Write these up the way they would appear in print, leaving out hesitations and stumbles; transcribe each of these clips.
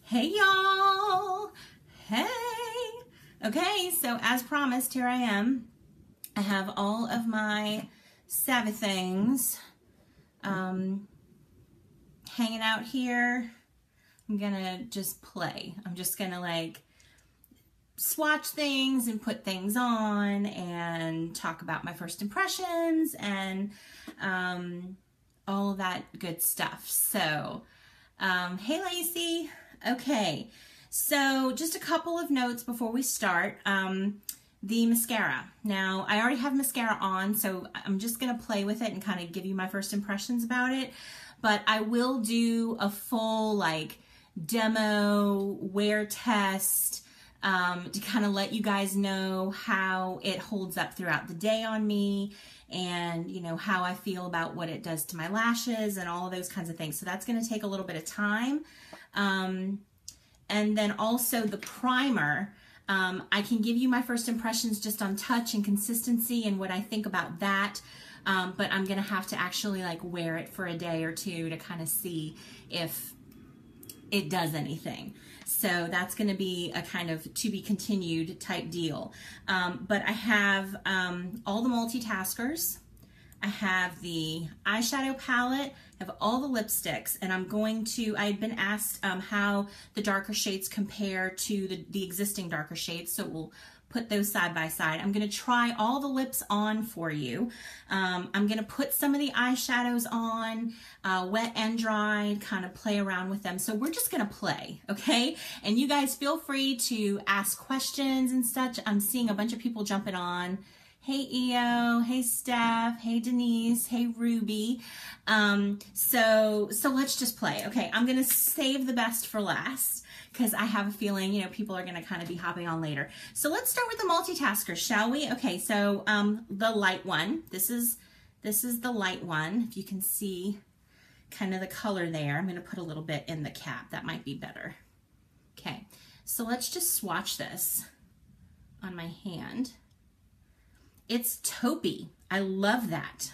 Hey y'all! Hey! Okay, so as promised, here I am. I have all of my Savvy things hanging out here. I'm gonna just play. I'm just gonna like swatch things and put things on and talk about my first impressions and all of that good stuff. So, hey Lacey. Okay, so just a couple of notes before we start. The mascara. Now, I already have mascara on, so I'm just going to play with it and kind of give you my first impressions about it. But I will do a full, like, demo, wear test, to kind of let you guys know how it holds up throughout the day on me and, you know, how I feel about what it does to my lashes and all of those kinds of things. So that's going to take a little bit of time. And then also the primer. I can give you my first impressions just on touch and consistency and what I think about that, but I'm going to have to actually like wear it for a day or two to kind of see if it does anything. So that's going to be a kind of to be continued type deal. But I have all the multitaskers. I have the eyeshadow palette, I have all the lipsticks, and I'm going to, I had been asked how the darker shades compare to the existing darker shades, so we'll put those side by side. I'm going to try all the lips on for you. I'm going to put some of the eyeshadows on, wet and dried, kind of play around with them. So we're just going to play, okay? And you guys feel free to ask questions and such. I'm seeing a bunch of people jumping on. Hey EO, hey Steph, hey Denise, hey Ruby. So let's just play. Okay, I'm gonna save the best for last because I have a feeling, you know, people are gonna kind of be hopping on later. So let's start with the multitasker, shall we? Okay, so the light one. This is the light one. If you can see kind of the color there, I'm gonna put a little bit in the cap. That might be better. Okay, so let's just swatch this on my hand. It's taupey. I love that.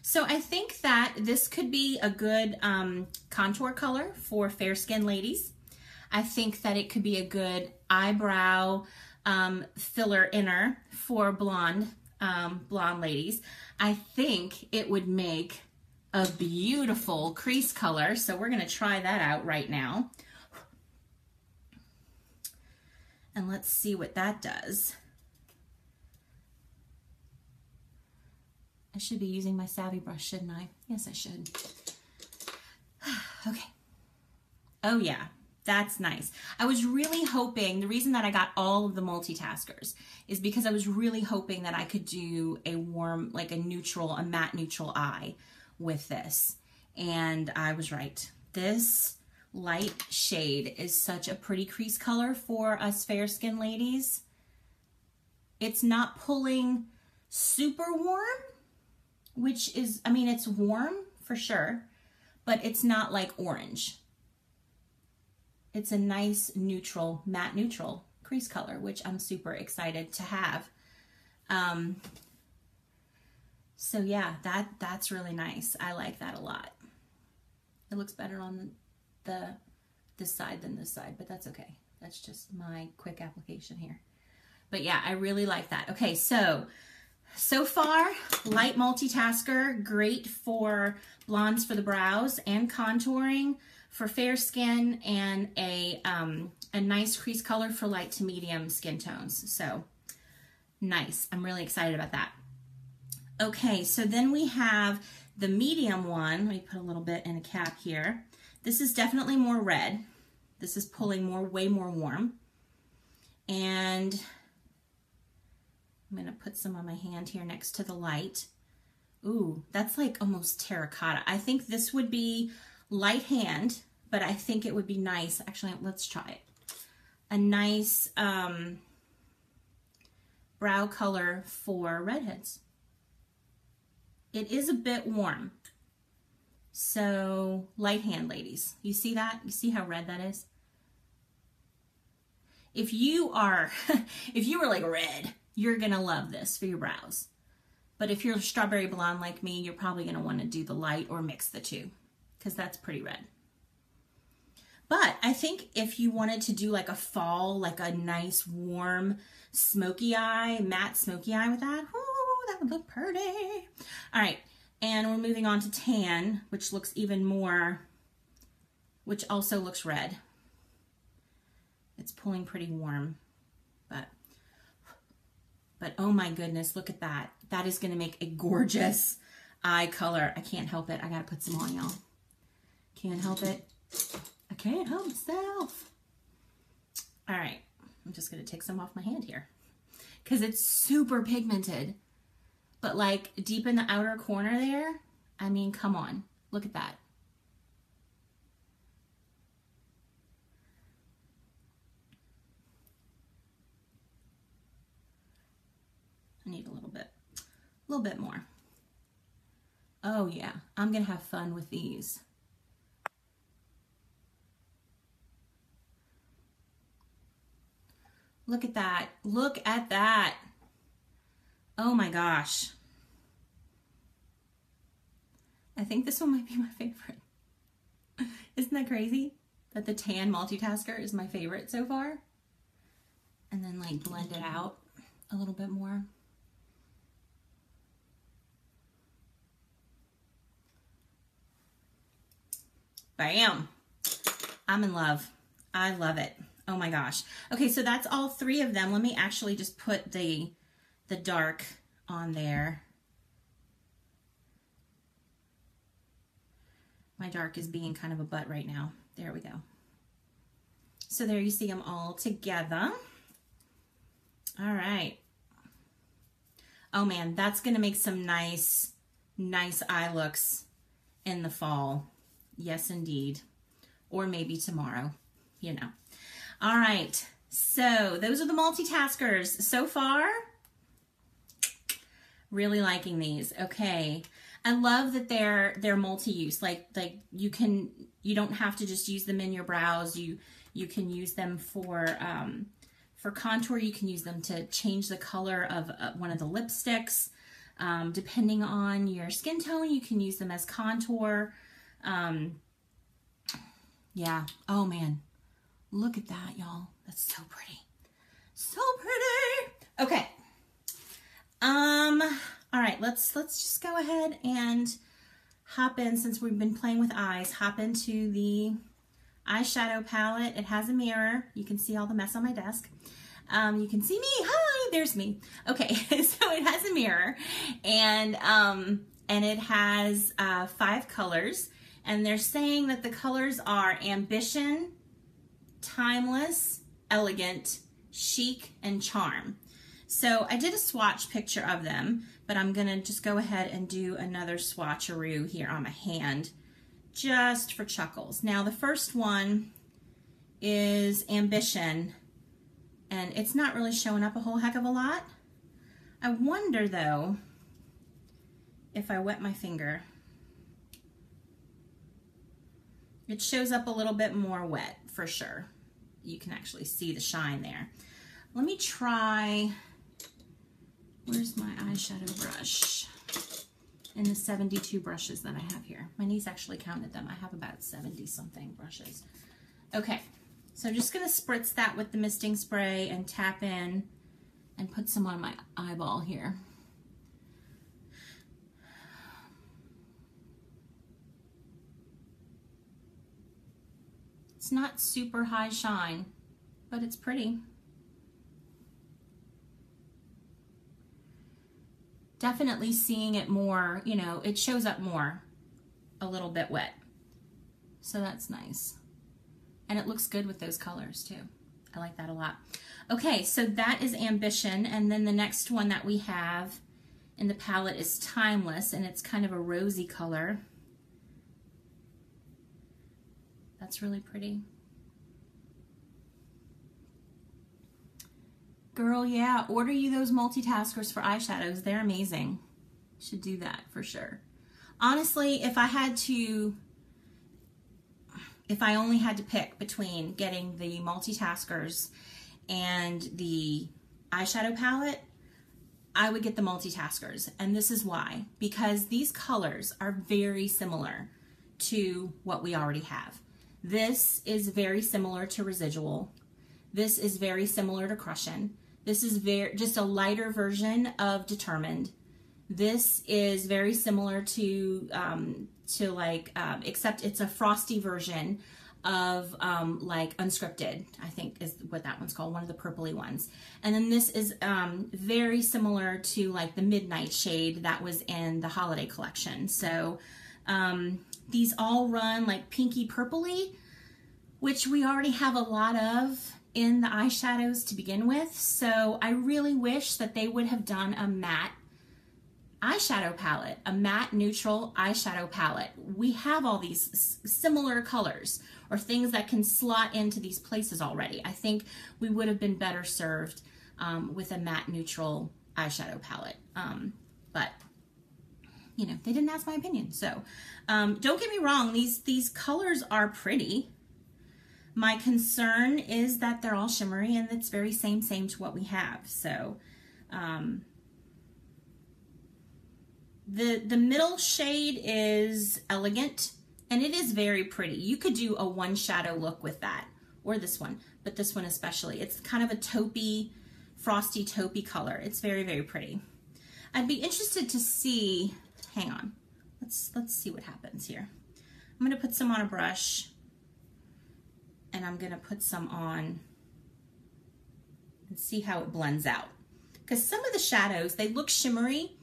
So I think that this could be a good contour color for fair skinned ladies. I think that it could be a good eyebrow filler inner for blonde ladies. I think it would make a beautiful crease color. So we're going to try that out right now. And let's see what that does. I should be using my Savvy brush, shouldn't I? Yes, I should. Okay. Oh yeah, that's nice. I was really hoping, the reason that I got all of the multitaskers is because I was really hoping that I could do a warm, like a neutral, a matte neutral eye with this. And I was right. This light shade is such a pretty crease color for us fair skinned ladies. It's not pulling super warm, which is, I mean, it's warm for sure, but it's not like orange. It's a nice neutral, matte neutral crease color, which I'm super excited to have. So yeah, that's really nice. I like that a lot. It looks better on this side than this side, but that's okay. That's just my quick application here. But yeah, I really like that. Okay, so far, light multitasker, great for blondes for the brows and contouring for fair skin, and a nice crease color for light to medium skin tones. So nice. I'm really excited about that. Okay, so then we have the medium one. Let me put a little bit in a cap here. This is definitely more red. This is pulling way more warm. And I'm going to put some on my hand here next to the light. Ooh, that's like almost terracotta. I think this would be light hand, but I think it would be nice. Actually, let's try it. A nice brow color for redheads. It is a bit warm. So light hand, ladies. You see that? You see how red that is? If you are, if you were like red, you're going to love this for your brows. But if you're strawberry blonde like me, you're probably going to want to do the light or mix the two because that's pretty red. But I think if you wanted to do like a fall, like a nice warm smoky eye, matte smoky eye with that, ooh, that would look pretty. All right, and we're moving on to tan, which looks even more, which also looks red. It's pulling pretty warm, but oh my goodness, look at that. That is gonna make a gorgeous eye color. I can't help it. I gotta put some on, y'all. Can't help it. I can't help myself. All right, I'm just gonna take some off my hand here because it's super pigmented, but like deep in the outer corner there, I mean, come on, look at that. I need a little bit more. Oh yeah, I'm gonna have fun with these. Look at that. Look at that. Oh my gosh. I think this one might be my favorite. Isn't that crazy? That the tan multitasker is my favorite so far. And then like blend it out a little bit more. Bam. I'm in love. I love it. Oh my gosh. Okay, so that's all three of them. Let me actually just put the dark on there. My dark is being kind of a butt right now. There we go. So there you see them all together. All right. Oh man, that's gonna make some nice eye looks in the fall. Yes, indeed. Or maybe tomorrow, you know. All right, so those are the multitaskers. So far, really liking these. Okay, I love that they're multi-use. Like you don't have to just use them in your brows. You can use them for contour. You can use them to change the color of one of the lipsticks. Depending on your skin tone, you can use them as contour. Yeah, oh man. Look at that, y'all. That's so pretty. So pretty. Okay. All right, let's just go ahead and hop in, since we've been playing with eyes, hop into the eyeshadow palette. It has a mirror. You can see all the mess on my desk. You can see me. Hi, there's me. Okay, so it has a mirror, and it has 5 colors, and they're saying that the colors are Ambition, Timeless, Elegant, Chic, and Charm. So I did a swatch picture of them, but I'm gonna just go ahead and do another swatcheroo here on my hand, just for chuckles. Now the first one is Ambition, and it's not really showing up a whole heck of a lot. I wonder though, if I wet my finger, it shows up a little bit more wet for sure. You can actually see the shine there. Let me try, where's my eyeshadow brush? In the 72 brushes that I have here. My niece actually counted them. I have about 70 something brushes. Okay, so I'm just gonna spritz that with the misting spray and tap in and put some on my eyeball here. It's not super high shine, but it's pretty. Definitely seeing it more, you know, it shows up more, a little bit wet. So that's nice. And it looks good with those colors too. I like that a lot. Okay, so that is Ambition, and then the next one that we have in the palette is Timeless, and it's kind of a rosy color. That's really pretty. Girl, yeah, order you those multitaskers for eyeshadows. They're amazing. Should do that for sure. Honestly, if I only had to pick between getting the multitaskers and the eyeshadow palette, I would get the multitaskers. And this is why. Because these colors are very similar to what we already have. This is very similar to Residual. This is very similar to Crushin'. This is just a lighter version of Determined. This is very similar to except it's a frosty version of like Unscripted, I think is what that one's called, one of the purpley ones. And then this is very similar to like the Midnight shade that was in the holiday collection. So these all run like pinky purpley, which we already have a lot of in the eyeshadows to begin with. So I really wish that they would have done a matte eyeshadow palette, a matte neutral eyeshadow palette. We have all these similar colors or things that can slot into these places already. I think we would have been better served with a matte neutral eyeshadow palette. But you know, they didn't ask my opinion. So don't get me wrong, these colors are pretty. My concern is that they're all shimmery and it's very same to what we have. So the middle shade is Elegant, and it is very pretty. You could do a one shadow look with that, or this one, but this one especially. It's kind of a taupey, frosty taupey color. It's very, very pretty. I'd be interested to see, hang on, let's see what happens here. I'm gonna put some on a brush, and I'm gonna put some on and see how it blends out. Because some of the shadows, they look shimmery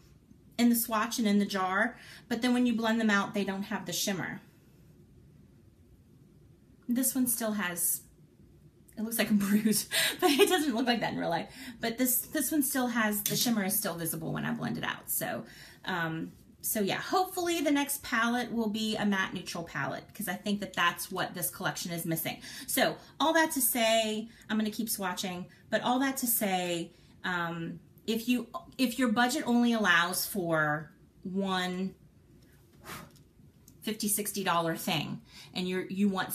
in the swatch and in the jar, but then when you blend them out, they don't have the shimmer. This one still has, it looks like a bruise, but it doesn't look like that in real life. But this one still has, the shimmer is still visible when I blend it out. So, so yeah, hopefully the next palette will be a matte neutral palette, because I think that that's what this collection is missing. So all that to say, I'm going to keep swatching, but all that to say, if your budget only allows for one $50–$60 thing and you want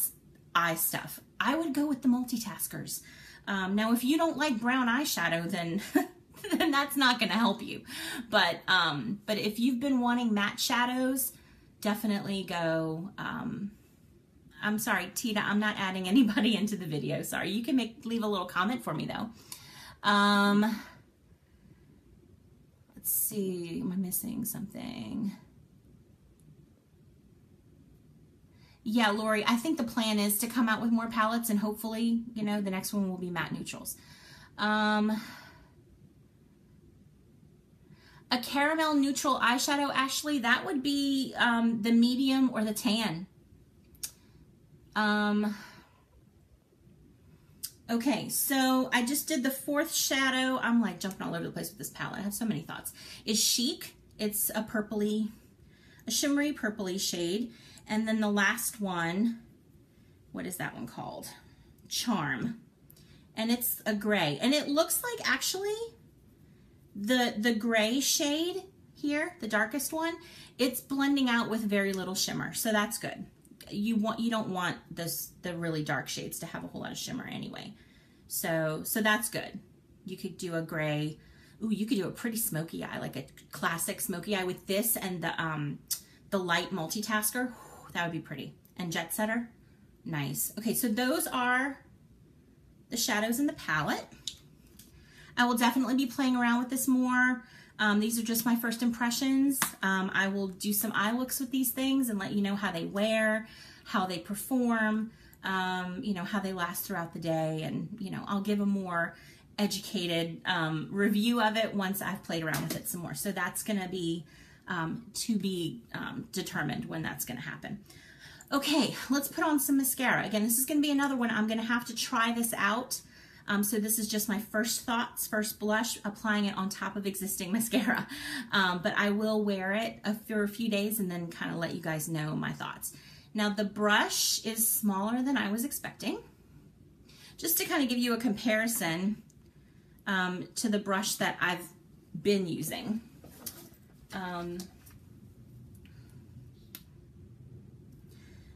eye stuff, I would go with the Multitaskers. Now, if you don't like brown eyeshadow, then then that's not going to help you. But if you've been wanting matte shadows, definitely go. I'm sorry, Tita, I'm not adding anybody into the video. Sorry, you can leave a little comment for me though. Let's see, am I missing something? Yeah, Lori, I think the plan is to come out with more palettes, and hopefully, you know, the next one will be matte neutrals. A caramel neutral eyeshadow, Ashley, that would be the medium or the tan. Okay, so I just did the fourth shadow. I'm like jumping all over the place with this palette. I have so many thoughts. It's Chic. It's a shimmery purpley shade. And then the last one, what is that one called? Charm. And it's a gray. And it looks like actually the gray shade here, the darkest one, it's blending out with very little shimmer. So that's good. You don't want the really dark shades to have a whole lot of shimmer anyway. So that's good. You could do a gray. Ooh, you could do a pretty smoky eye, like a classic smoky eye with this and the light Multitasker. That would be pretty. And Jet Setter, nice. Okay, so those are the shadows in the palette. I will definitely be playing around with this more. These are just my first impressions. I will do some eye looks with these things and let you know how they wear, how they perform, you know, how they last throughout the day. And, you know, I'll give a more educated review of it once I've played around with it some more. So that's going to be determined when that's going to happen. Okay, let's put on some mascara. Again, this is going to be another one. I'm going to have to try this out. So this is just my first thoughts, first blush, applying it on top of existing mascara. But I will wear it for a few days and then kind of let you guys know my thoughts. Now the brush is smaller than I was expecting. Just to kind of give you a comparison to the brush that I've been using.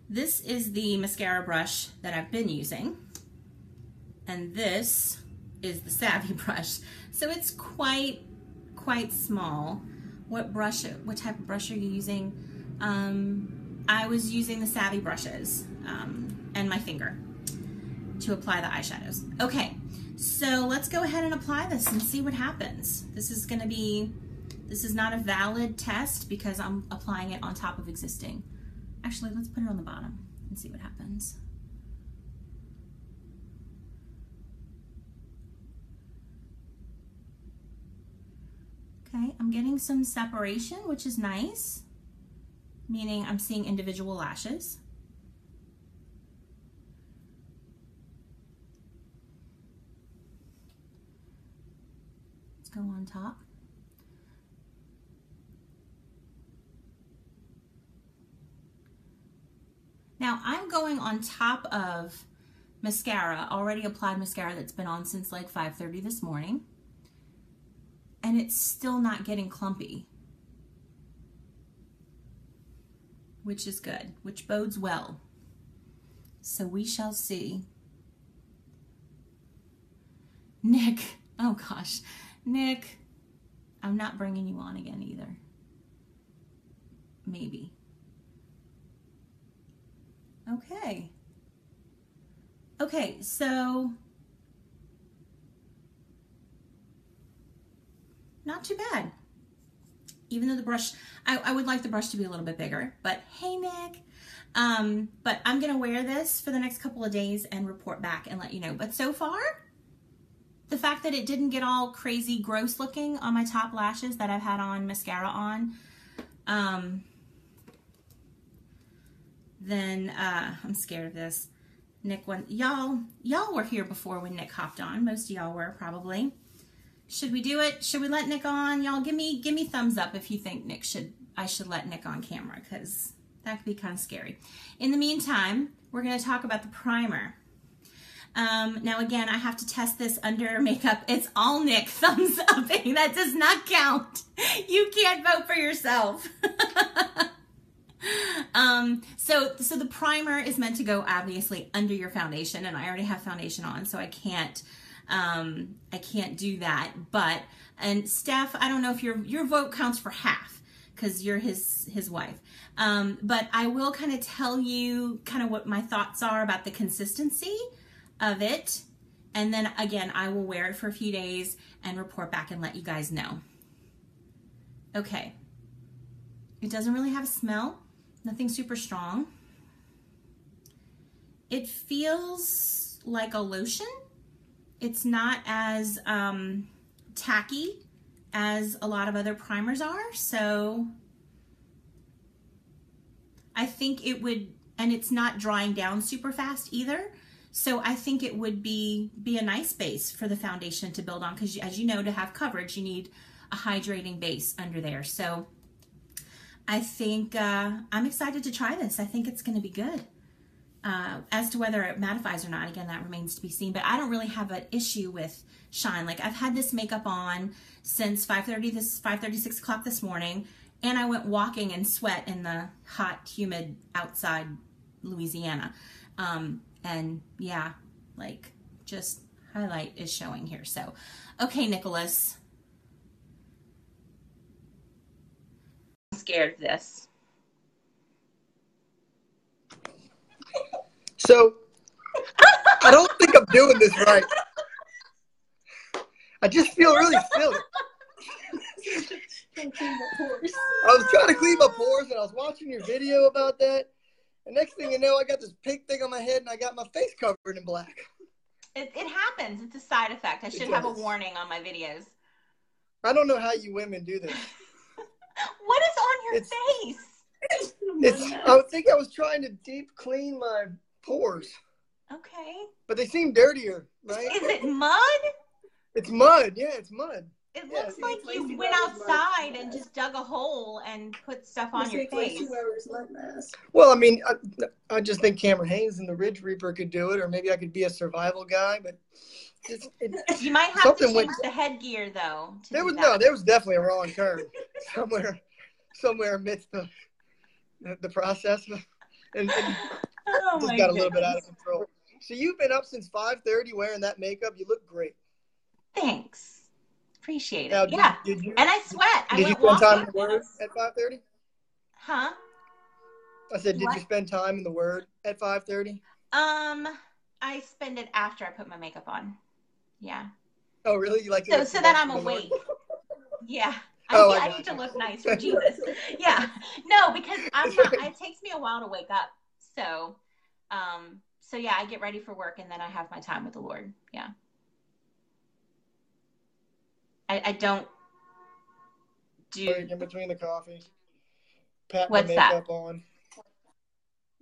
This is the mascara brush that I've been using. And this is the Savvy brush. So it's quite small. What type of brush are you using? I was using the Savvy brushes. and my finger to apply the eyeshadows. Okay, so let's go ahead and apply this and see what happens. This is not a valid test because I'm applying it on top of existing. Actually, let's put it on the bottom and see what happens. Okay, I'm getting some separation, which is nice, meaning I'm seeing individual lashes. Let's go on top. Now I'm going on top of mascara, already applied mascara that's been on since like 5:30 this morning. And it's still not getting clumpy, which is good, which bodes well. So we shall see. Nick, oh gosh, Nick, I'm not bringing you on again either. Maybe. Okay. Okay, so not too bad. Even though the brush, I would like the brush to be a little bit bigger, but hey, Nick. But I'm gonna wear this for the next couple of days and report back and let you know. But so far, the fact that it didn't get all crazy gross looking on my top lashes that I've had on mascara on, then I'm scared of this. Nick, y'all were here before when Nick hopped on. Most of y'all were probably. Should we do it? Should we let Nick on? Y'all give me thumbs up if you think I should let Nick on camera, because that could be kind of scary. In the meantime, we're going to talk about the primer. Now again, I have to test this under makeup. It's all Nick thumbs upping. That does not count. You can't vote for yourself. So the primer is meant to go obviously under your foundation, and I already have foundation on, so I can't do that. And Steph, I don't know if your vote counts for half because you're his wife. But I will kind of tell you kind of what my thoughts are about the consistency of it. And then again, I will wear it for a few days and report back and let you guys know. Okay. It doesn't really have a smell. Nothing super strong. It feels like a lotion. It's not as tacky as a lot of other primers are, so I think it would, and it's not drying down super fast either, so I think it would be a nice base for the foundation to build on, because as you know, to have coverage, you need a hydrating base under there. So I think I'm excited to try this. I think it's going to be good. As to whether it mattifies or not, again, that remains to be seen, but I don't really have an issue with shine. Like, I've had this makeup on since 5:30, 6 o'clock this morning, and I went walking in sweat in the hot, humid outside Louisiana. And yeah, like, just highlight is showing here. So, okay, Nicholas. I'm scared of this. So, I don't think I'm doing this right. I just feel really silly. I was trying to clean my pores, and I was watching your video about that. And next thing you know, I got this pink thing on my head, and I got my face covered in black. It happens. It's a side effect. I should have a warning on my videos. I don't know how you women do this. What is on your face? I would think I was trying to deep clean my pores. Okay. But they seem dirtier, right? Is it mud? It's mud. Yeah, it's mud. It looks like you went outside and just dug a hole and put stuff on your face. Well, I mean, I just think Cameron Haynes and the Ridge Reaper could do it, or maybe I could be a survival guy. But you might have to change the headgear, though. There was definitely a wrong turn somewhere amidst the process, and just got a little bit out of control. So you've been up since 5:30 wearing that makeup. You look great. Thanks. Appreciate it. Now, yeah. And I sweat. Did you spend time in the Word at 5:30? Huh? I said, did you spend time in the Word at 5:30? I spend it after I put my makeup on. Yeah. Oh, really? You like to So look that nice I'm for the Lord? awake. Yeah. Oh, I I got need to you. look nice for Jesus. Yeah. No, because I'm not, it takes me a while to wake up. So, so yeah, I get ready for work and then I have my time with the Lord. Yeah. I don't do. In between the coffee, pat my What's that? makeup on.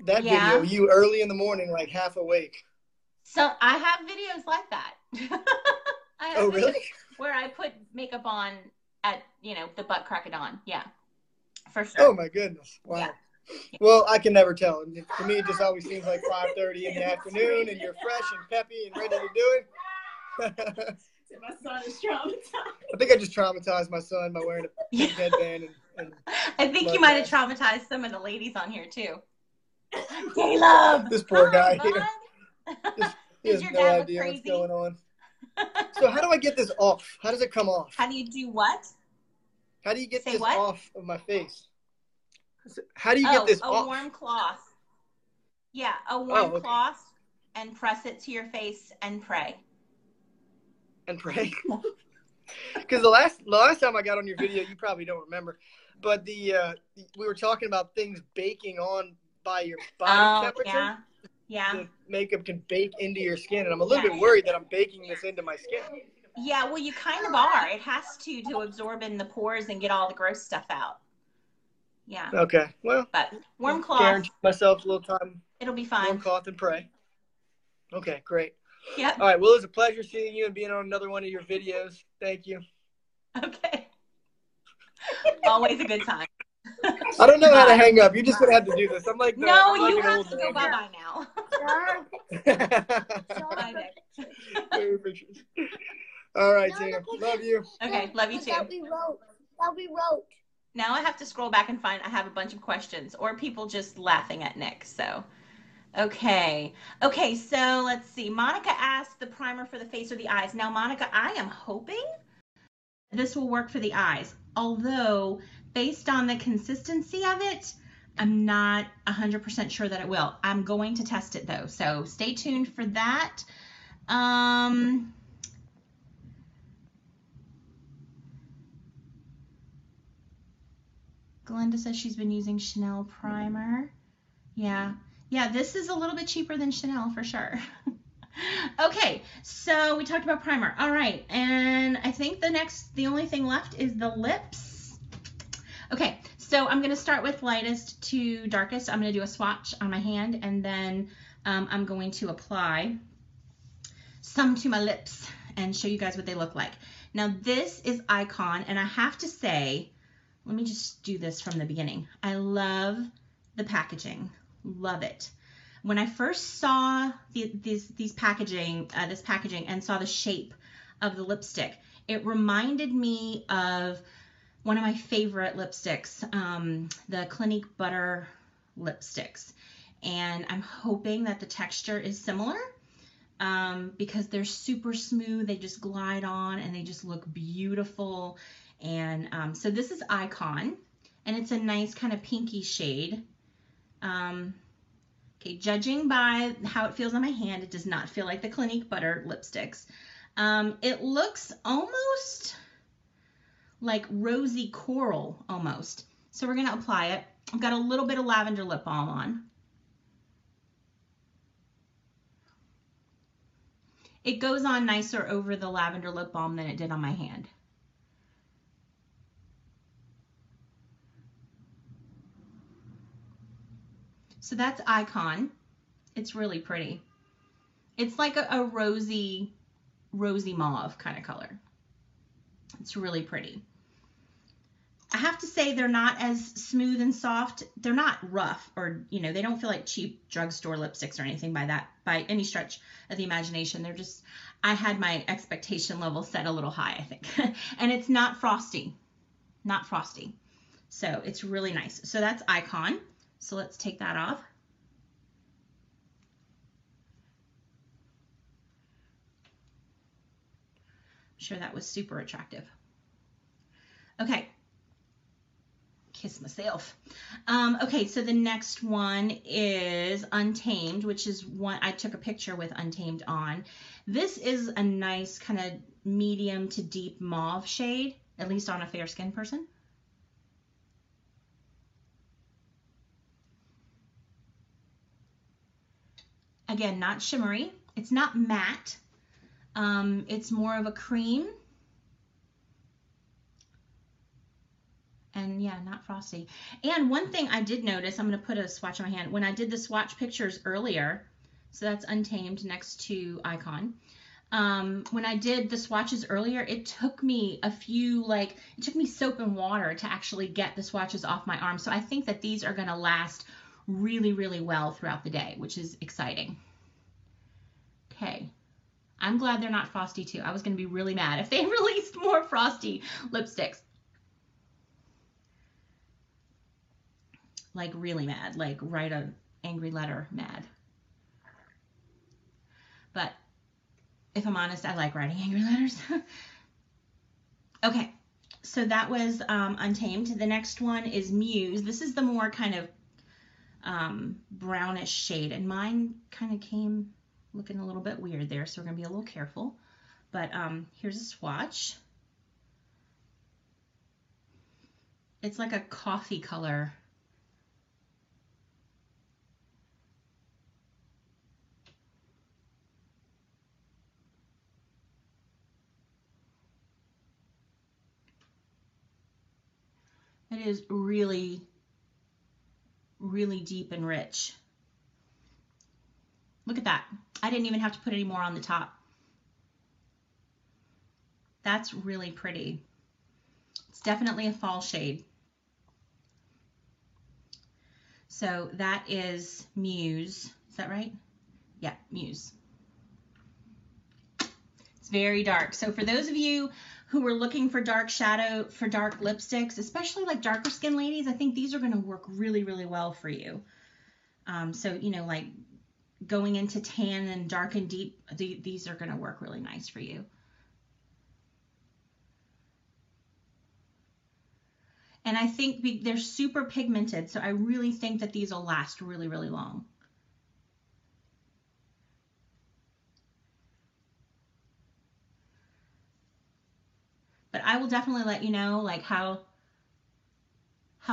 That video, Yeah. you early in the morning, like half awake. So I have videos like that. I have Oh, videos really? where I put makeup on at, the butt crack of dawn. Yeah, for sure. Oh, my goodness. Wow. Yeah. Well, I can never tell. For me, it just always seems like 5:30 in the afternoon, and you're fresh and peppy and ready to do it. My son is traumatized. I think I just traumatized my son by wearing a pink headband. And I think you might have traumatized some of the ladies on here, too. Caleb! This poor guy here. He has no idea what's going on. So how do I get this off? How does it come off? How do you do what? How do you get this off of my face? How do you get this off? A warm cloth. Yeah, a warm cloth, and press it to your face and pray. And pray? Because the last time I got on your video, you probably don't remember, but we were talking about things baking on by your body temperature. Yeah. The makeup can bake into your skin, and I'm a little bit worried that I'm baking this into my skin. Yeah, well, you kind of are. It has to absorb in the pores and get all the gross stuff out. Yeah. Okay. Well, but warm cloth. Guarantee myself a little time. It'll be fine. Warm cloth and pray. Okay, great. Yep. All right. Well, it was a pleasure seeing you and being on another one of your videos. Thank you. Okay. Always a good time. I don't know how to hang up. You're just gonna have to do this. I'm like you have to go bye now. All right, Tina. Love you. Okay, love you too. That we wrote. Now I have to scroll back and find. I have a bunch of questions or people just laughing at Nick. So, okay, so let's see. Monica asked the primer for the face or the eyes. Now, Monica, I am hoping this will work for the eyes. Although, based on the consistency of it, I'm not 100% sure that it will. I'm going to test it though, so stay tuned for that. Glenda says she's been using Chanel primer. Yeah, this is a little bit cheaper than Chanel for sure. Okay, so we talked about primer. All right, and I think the only thing left is the lips. Okay, so I'm gonna start with lightest to darkest. I'm gonna do a swatch on my hand, and then I'm going to apply some to my lips and show you guys what they look like. Now this is Icon, and I have to say, let me just do this from the beginning. I love the packaging, love it. When I first saw this packaging and saw the shape of the lipstick, it reminded me of one of my favorite lipsticks, the Clinique Butter lipsticks. And I'm hoping that the texture is similar because they're super smooth. They just glide on and they just look beautiful. And so this is Icon, and it's a nice kind of pinky shade. Okay, judging by how it feels on my hand, it does not feel like the Clinique Butter lipsticks. It looks almost like rosy coral almost. So we're gonna apply it. I've got a little bit of lavender lip balm on. It goes on nicer over the lavender lip balm than it did on my hand. So that's Icon. It's really pretty. It's like a rosy mauve kind of color. It's really pretty. I have to say they're not as smooth and soft. They're not rough or, they don't feel like cheap drugstore lipsticks or anything by any stretch of the imagination. They're just, I had my expectation level set a little high, I think. And it's not frosty. Not frosty. So it's really nice. So that's Icon. So let's take that off. I'm sure that was super attractive. Okay. kiss myself. Okay, so the next one is Untamed, which is one I took a picture with Untamed on. This is a nice kind of medium to deep mauve shade, at least on a fair skin person. Again, not shimmery. It's not matte. It's more of a cream. And yeah, not frosty. And one thing I did notice, I'm going to put a swatch on my hand. When I did the swatch pictures earlier, so that's Untamed next to Icon. When I did the swatches earlier, it took me it took me soap and water to actually get the swatches off my arm. So I think that these are going to last really, really well throughout the day, which is exciting. Okay. I'm glad they're not frosty too. I was going to be really mad if they released more frosty lipsticks. Like really mad, like write an angry letter mad. But if I'm honest, I like writing angry letters. Okay, so that was Untamed. The next one is Muse. This is the more kind of brownish shade, and mine kind of came looking a little bit weird there, so we're going to be a little careful. But here's a swatch. It's like a coffee color. It is really, really deep and rich. Look at that. I didn't even have to put any more on the top. That's really pretty. It's definitely a fall shade. So that is Muse. Is that right? Yeah, Muse. It's very dark. So for those of you who were looking for dark shadow, for dark lipsticks, especially like darker skin ladies, I think these are going to work really, really well for you. So, you know, like going into tan and dark and deep, these are going to work really nice for you. And I think they're super pigmented, so I really think that these will last really, really long. But I will definitely let you know like how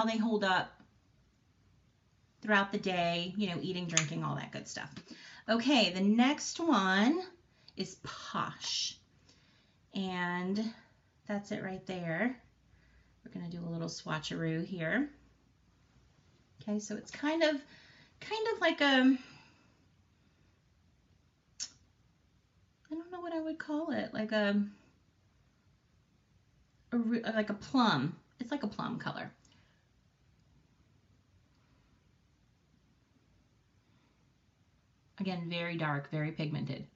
they hold up throughout the day, you know, eating, drinking, all that good stuff. Okay, the next one is Posh. And that's it right there. We're going to do a little swatcheroo here. Okay, so it's kind of like a, I don't know what I would call it, like a plum. It's like a plum color. Again, very dark, very pigmented.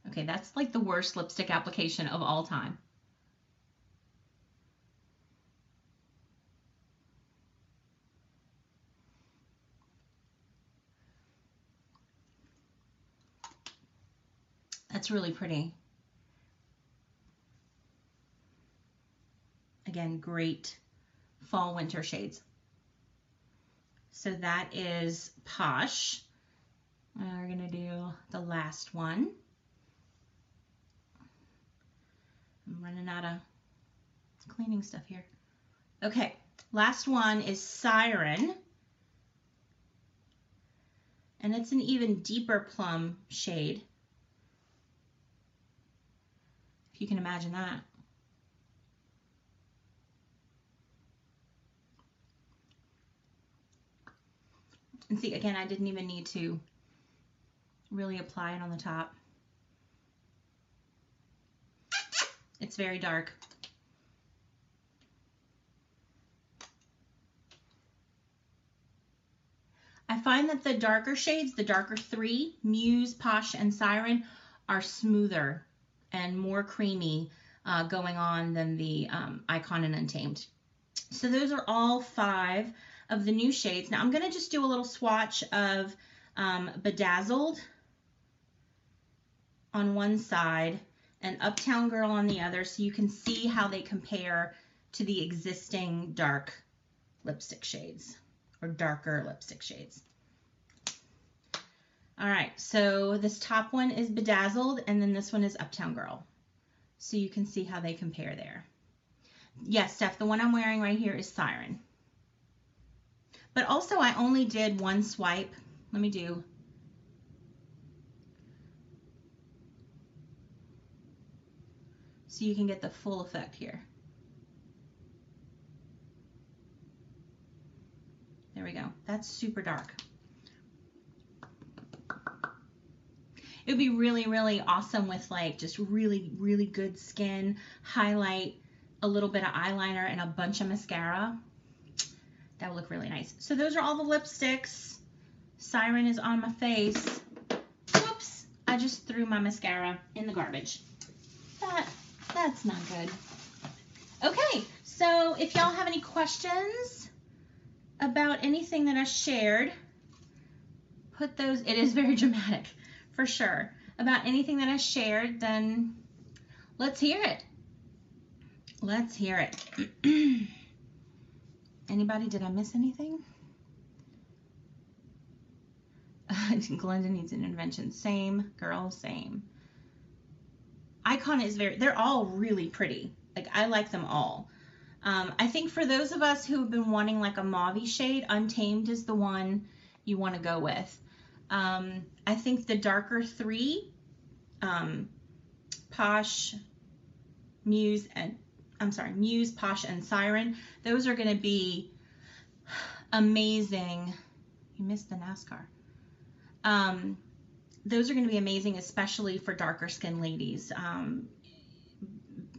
Okay, that's like the worst lipstick application of all time. That's really pretty. Again, great fall winter shades. So that is Posh. We're gonna do the last one. I'm running out of cleaning stuff here. Okay, last one is Siren. And it's an even deeper plum shade. If you can imagine that. And see, again, I didn't even need to really apply it on the top. It's very dark. I find that the darker shades, the darker three, Muse, Posh, and Siren, are smoother and more creamy going on than the Icon and Untamed. So those are all 5 of the new shades. Now I'm going to just do a little swatch of Bedazzled on one side and Uptown Girl on the other, so you can see how they compare to the existing dark lipstick shades or darker lipstick shades. All right, so this top one is Bedazzled and then this one is Uptown Girl. So you can see how they compare there. Yes, Steph, the one I'm wearing right here is Siren. But also I only did one swipe. Let me do. So you can get the full effect here. There we go. That's super dark. It would be really, really awesome with like just really, really good skin, highlight, a little bit of eyeliner, and a bunch of mascara. That would look really nice. So those are all the lipsticks. Siren is on my face. Whoops, I just threw my mascara in the garbage. That's not good. Okay, so if y'all have any questions about anything that I shared, put those, it is very dramatic, for sure. About anything that I shared, then let's hear it. Let's hear it. Anybody, did I miss anything? Glenda needs an intervention. Same, girl, same. Icon is they're all really pretty. Like, I like them all. I think for those of us who have been wanting like a mauve shade, Untamed is the one you want to go with. I think the darker three, Posh, Muse, Posh, and Siren, those are going to be amazing. You missed the NASCAR. Those are going to be amazing, especially for darker skin ladies.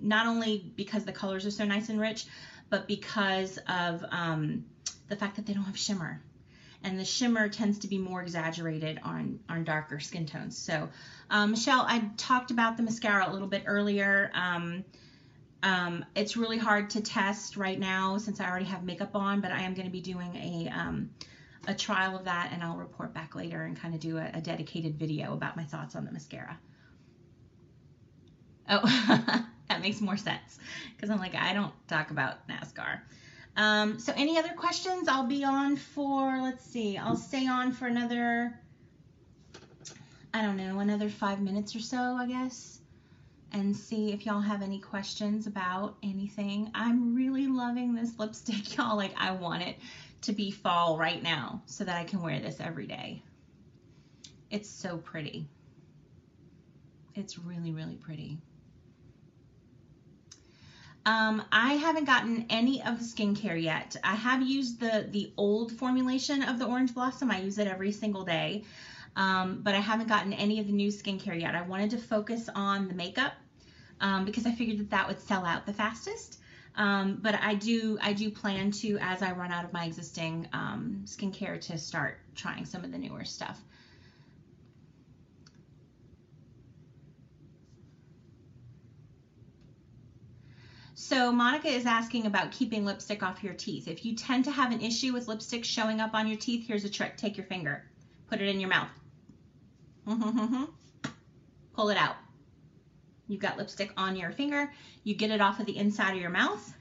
Not only because the colors are so nice and rich, but because of the fact that they don't have shimmer. And the shimmer tends to be more exaggerated on darker skin tones. So, Michelle, I talked about the mascara a little bit earlier. It's really hard to test right now since I already have makeup on, but I am going to be doing a trial of that, and I'll report back later and kind of do a dedicated video about my thoughts on the mascara. Oh, that makes more sense because I'm like, I don't talk about NASCAR. So any other questions? I'll be on for, let's see, I'll stay on for another, I don't know, another 5 minutes or so, I guess, and see if y'all have any questions about anything. I'm really loving this lipstick, y'all. Like, I want it to be fall right now so that I can wear this every day. It's so pretty. It's really, really pretty. I haven't gotten any of the skincare yet. I have used the old formulation of the Orange Blossom. I use it every single day, but I haven't gotten any of the new skincare yet. I wanted to focus on the makeup because I figured that would sell out the fastest. But I do plan to, as I run out of my existing skincare, to start trying some of the newer stuff. So Monica is asking about keeping lipstick off your teeth. If you tend to have an issue with lipstick showing up on your teeth, here's a trick. Take your finger, put it in your mouth. Pull it out. You've got lipstick on your finger. You get it off of the inside of your mouth,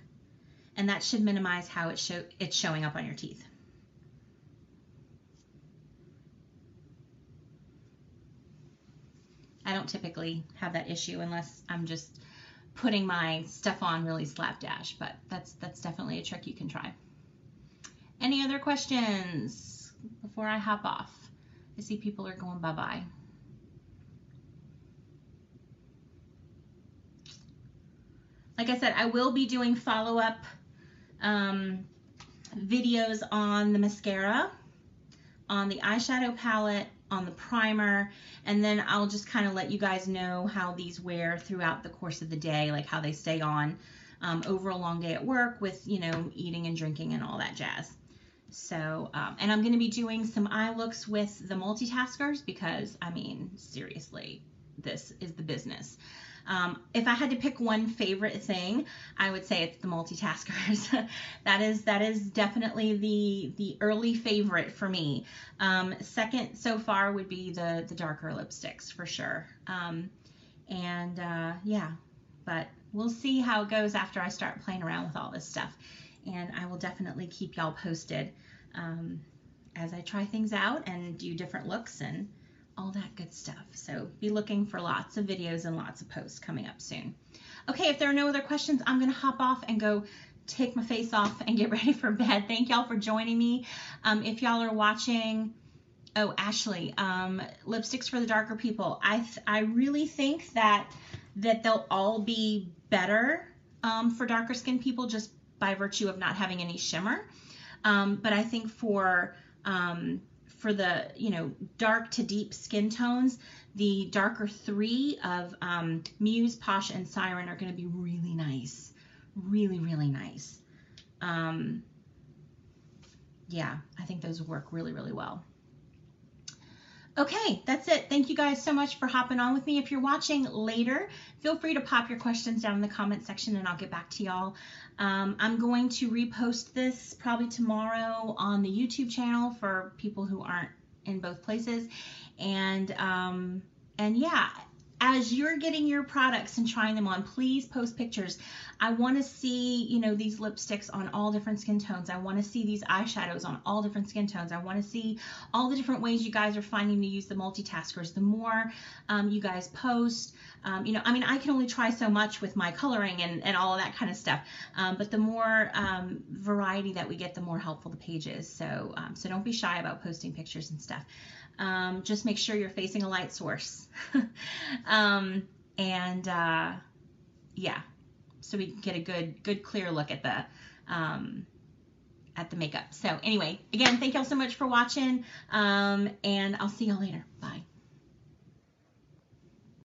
and that should minimize how it's showing up on your teeth. I don't typically have that issue unless I'm just putting my stuff on really slapdash, but that's definitely a trick you can try. Any other questions before I hop off? I see people are going bye-bye. Like I said, I will be doing follow-up videos on the mascara, on the eyeshadow palette, on the primer, and then I'll just kind of let you guys know how these wear throughout the course of the day, like how they stay on over a long day at work with, you know, eating and drinking and all that jazz. So, and I'm going to be doing some eye looks with the Multitaskers because, I mean, seriously, this is the business. If I had to pick one favorite thing, I would say it's the Multitaskers. that is definitely the early favorite for me. Second so far would be the darker lipsticks for sure. And yeah, but we'll see how it goes after I start playing around with all this stuff. And I will definitely keep y'all posted as I try things out and do different looks and all that good stuff. So be looking for lots of videos and lots of posts coming up soon. Okay, if there are no other questions, I'm going to hop off and go take my face off and get ready for bed. Thank y'all for joining me. If y'all are watching, oh, Ashley, lipsticks for the darker people. I really think that they'll all be better for darker skinned people just by virtue of not having any shimmer. But I think for the, you know, dark to deep skin tones, the darker 3 of Muse, Posh, and Siren are going to be really nice. Really, really nice. Yeah, I think those will work really, really well. Okay, that's it. Thank you guys so much for hopping on with me. If you're watching later, feel free to pop your questions down in the comment section and I'll get back to y'all. I'm going to repost this probably tomorrow on the YouTube channel for people who aren't in both places. And yeah, as you're getting your products and trying them on, please post pictures. I want to see, you know, these lipsticks on all different skin tones. I want to see these eyeshadows on all different skin tones. I want to see all the different ways you guys are finding to use the multitaskers. The more you guys post, you know, I mean, I can only try so much with my coloring and all of that kind of stuff. But the more variety that we get, the more helpful the page is. So, so don't be shy about posting pictures and stuff. Just make sure you're facing a light source. Yeah, so we can get a good clear look at the makeup. So anyway, again, thank y'all so much for watching, and I'll see y'all later. Bye.